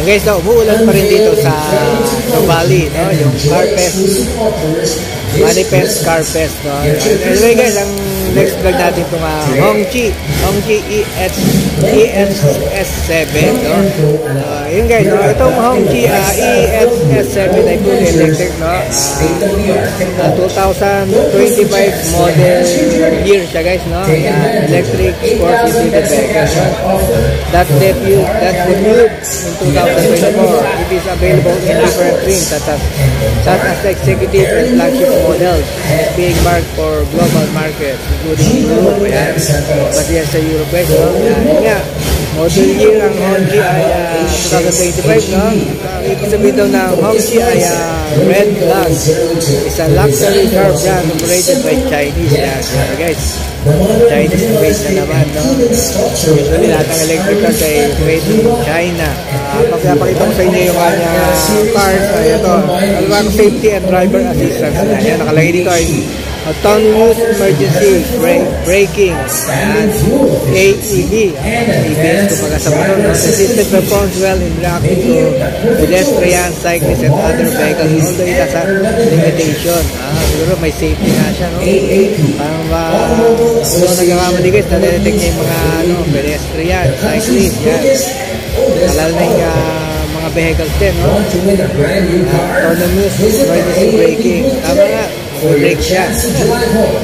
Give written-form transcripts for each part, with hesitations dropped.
Guys, umuulan pa rin dito sa Nuvali, no? Yung Carfest, Manifest Carfest, no? Anyway guys, ang next vlog natin itong Hongqi ESS7, no? Yun guys, no? Itong Hongqi ESS7 ay full electric, no? 2025 model year siya guys, no? Electric sports utility vehicle, no? That debuted in 2024. It is available in different trims such as the executive and flagship models, being marked for global markets, including Europe. Pati yan sa Europe guys, no? Yan, model year ang Hongqi ay 2025, no? Ibig sabihin daw ng Hongqi ay Red Flag. It's a luxury car brand operated by Chinese. Yan, guys. Chinese made na naman, no? Usually lahat ng electric cars ay made in China. Pagpapakita ko sa inyo yung kanyang cars. Ito, alam safety and driver assistance. Yan, nakalagay dito ay autonomous emergency braking and AEB. ABS kumbaga sa motor, no? The system performs well in reacting to pedestrians, cyclists, and other vehicles. Although it has a limitation. Siguro may safety nga siya, no? Parang nagkakamali guys, na-detect niya yung mga pedestrian, cyclists, yan. Alala na yung mga vehicles din, no? Autonomous emergency braking. Tama nga. Brake siya.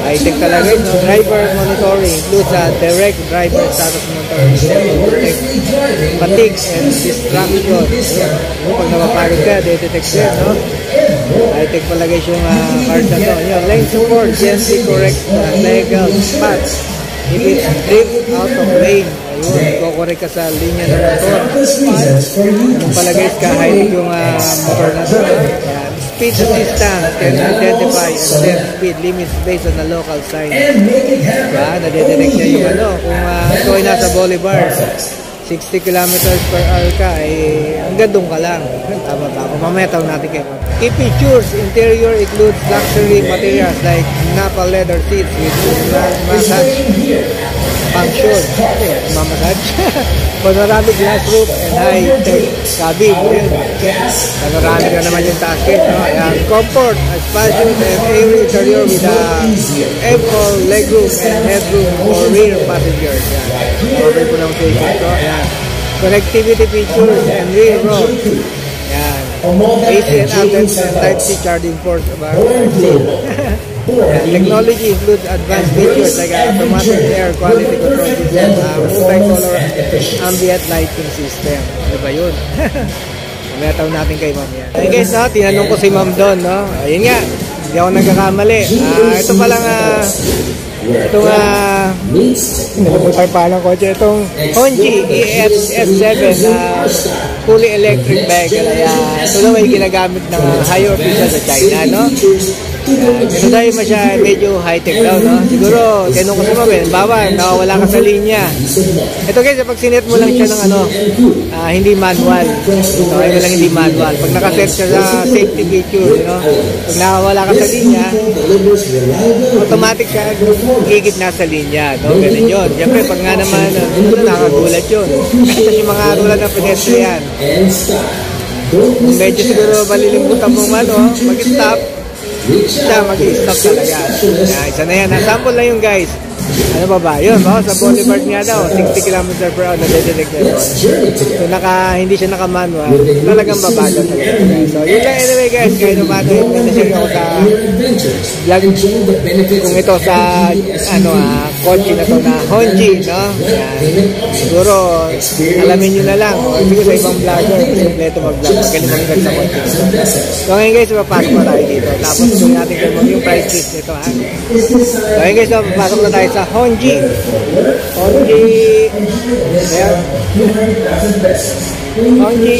High-tech talaga yun, no? Driver monitoring includes direct driver status monitoring to detect fatigue and distraction. Pag napapagod ka, detect yan, no? High-tech pala guys yung card na to. Yung lane support, gently correct legal paths. If it's drift out of lane, ayun, kukorek ka sa linya ng motor. Yung pala guys, ka-high-tech yung motor na to, no? Speed assistance can identify and set speed limits based on the local sign. Nadedetect niya yung kung ito ay nasa boulevard, 60 kilometers per hour ka, hanggang doon ka lang. Tama. Mamaya tawag natin kayo. Key features, interior includes luxury materials like Napa leather seats with massage function. Mamassage. Panoramic glass roof and high-tech cabin. Panoramic na naman yung taas guys, no? Ayan, comfort, spacious and airy interior with ample legroom and headroom for rear passengers. Cover po ng station to. Ayan. Connectivity features and rear row. Ayan. AC and outlet and Type-C charging ports. Technology includes advanced features like automatic air quality control system, multicolor ambient lighting system. Ano ba yun? Mamaya tawag natin kay ma'am yan. Ayun guys, no? Tinanong ko si ma'am doon, no? Ayun nga, hindi ako nagkakamali. Ito palang itong palang kotse, itong Hongqi ESS7 fully electric vehicle. Ito daw ay ginagamit ng higher official sa China, no? Ito dahil medyo high-tech daw, no? Siguro, tinanong ko sa mabel, bawa, nakawala ka sa linya. Ito guys, pag sinet mo lang siya ng hindi manual. Okay mo lang hindi manual. Pag nakaset siya sa safety feature, no? Pag nakawala ka sa linya, automatic siya, gigit na sa linya, no? Ganun yun. Siyempre, pag nga naman, nakagulat yun. Kasi yung mga rulan ng pedestrian, medyo siguro malilimutan mo mag-stop, siya mag-stop talaga. Isa na yan. Sample lang yung guys. Ano ba? Yun, sa boulevard nga daw, 60 km per hour na detect na yun. So, hindi siya naka-manual. Talagang babagal talaga. So, yun lang anyway guys. Kahit naman yung nasa-share ako sa vlog kung ito sa kotse na to na Hongqi, no? Siguro, alamin nyo na lang. O siguro sa ibang vlogger, simpleto mag-vlog. Magaling mag-vlog sa kotse. So, ngayon guys, papasok na tayo dito. Tapos, kung natin kayo yung price list nito, ha? So, ngayon guys, papasok na tayo sa Hongqi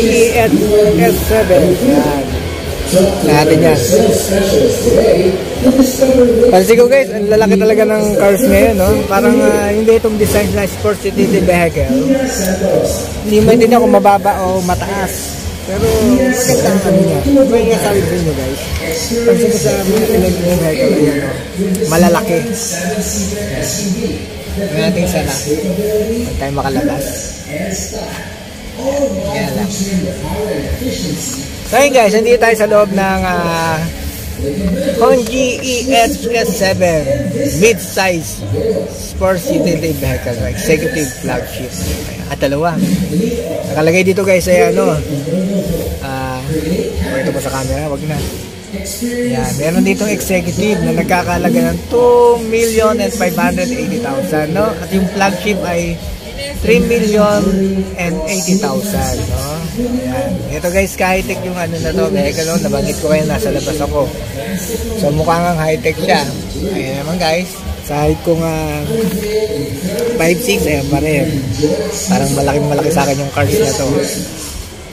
ESS7. Yan. Natin yan. Pansin ko guys, ang lalaki talaga ng cars ngayon, no? Parang hindi itong design na sports utility vehicle. Hindi maintindihan kung mababa o mataas. Pero maganda ang niya. Ito yung sabi ko nyo guys. Pansin ko sa mga electric vehicle, malalaki. May natin sana. Huwag tayo makalabas. Yan lang. So yun guys, nandito tayo sa loob ng Honji EHS7 mid-size sports utility vehicle, executive flagship. At dalawa. Nakalagay dito guys ay ito po sa camera, wag na. Yan, meron ditong executive na nagkakalaga ng 2,580,000, no? At yung flagship ay 3,080,000, no? Ayan. Ito guys, high-tech yung ano na to, vehicle, no? Nabanggit ko kayo, nasa labas ako. So mukhang high-tech siya. Ayan naman guys, sa height ko nga 5'6", ayan pa rin. Parang malaking-malaki sa akin yung cars na to.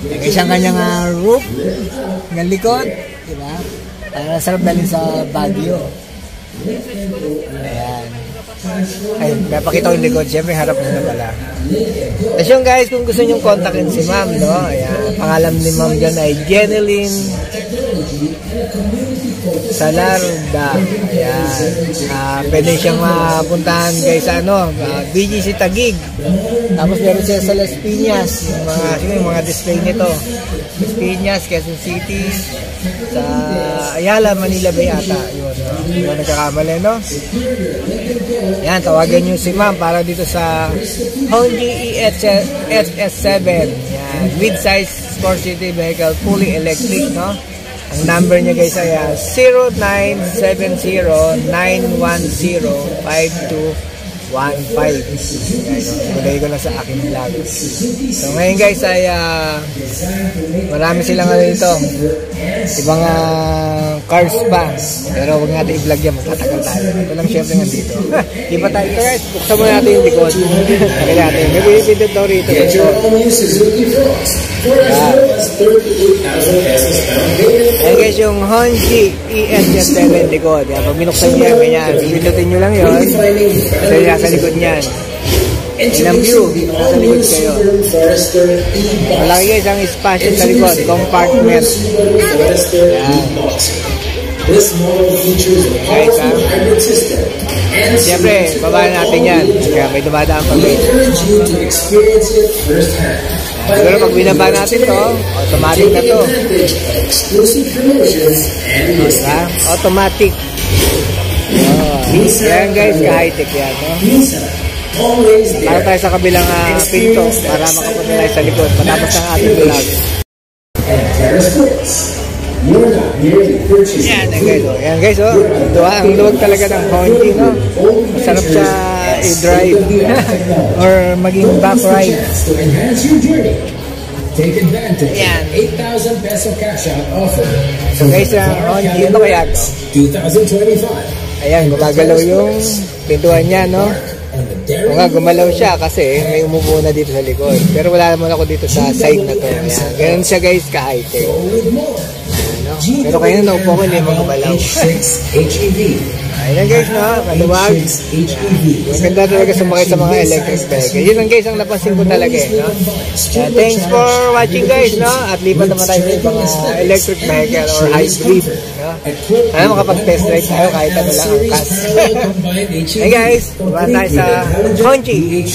Ayan guys, ang kanyang roof ng likod, diba? Sarap dalhin sa Baguio. Ayan. Ay, napakita ko yung likod. Siyempre, harap mo na pala. Tapos yung guys, kung gusto nyong kontakin si ma'am, no? Ayan. Pangalan ni ma'am dyan ay Jeneline Salarda. Ayan. Pwede siyang mapuntahan guys sa BGC Taguig. Tapos meron siya sa Las Piñas. Yung mga display nito. Las Piñas, Quezon City, sa Ayala, Manila Bay ata. Yun, no? Yun, nagkakamali, no? Yan, tawagan nyo si ma'am para dito sa Honji EHS7. Yan, mid-size sports utility vehicle, fully electric, no? Ang number niya guys ay 0970-910-5215. Guys, kulay ko lang sa aking vlog. So ngayon guys ay marami silang dito. Ibang cars pa. Pero huwag natin i-vlog yan, magtatagal tayo. Ito lang syempre nga dito. Di ba tayo? Ito guys, buksan mo natin yung likod. Lagay natin. May pinipindot daw rito. Ayan guys, yung Honji EHS7 likod. Yan, pag binuksan niya, ganyan. Pindutin nyo lang yun. Kasi nasa likod niyan. Ilang view, nasa likod kayo. Malaki guys ang espasyo sa likod. Compartment. Yan. Guys, siyempre, babaan natin yan. Kaya may dumadaan pa guys. Siguro pag binaba natin to, automatic na to. Diba? Automatic. Yan guys, ka-high-tech yan. Para tayo sa kabilang pinto para makapunta tayo sa likod matapos ng ating vlog. Yan guys, ang luwag talaga ng Honji, no? Masarap siya i-drive or maging back ride. Yan. So guys, ang Honji, ano kaya ito? Ayan, gumagalaw yung pintuan niya, no? O nga, gumalaw siya kasi may umupo na dito sa likod. Pero wala naman ako dito sa side na to. Ayan, ganun siya guys, ka-high-tech. Pero kayo na naupo ko, hindi mo gumalaw. Ayan guys, no? Maluwag. Maganda talaga sumakay sa mga electric vehicle. Yun lang guys, ang napansin ko talaga, no? Thanks for watching guys, no? At lipat naman tayo sa ibang electric vehicle or hybrid, no? Ano, makapag-test ride tayo kahit ano lang ang cast. Hey guys, diba tayo sa Honji.